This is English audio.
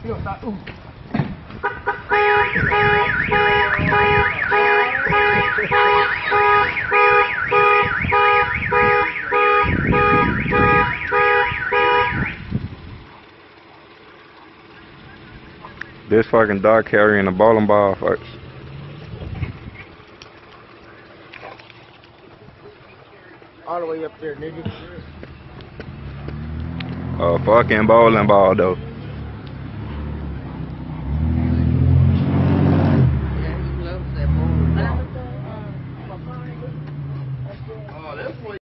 Yo, stop. Ooh. This fucking dog carrying a bowling ball, folks. All the way up there, nigga. A fucking bowling ball, though.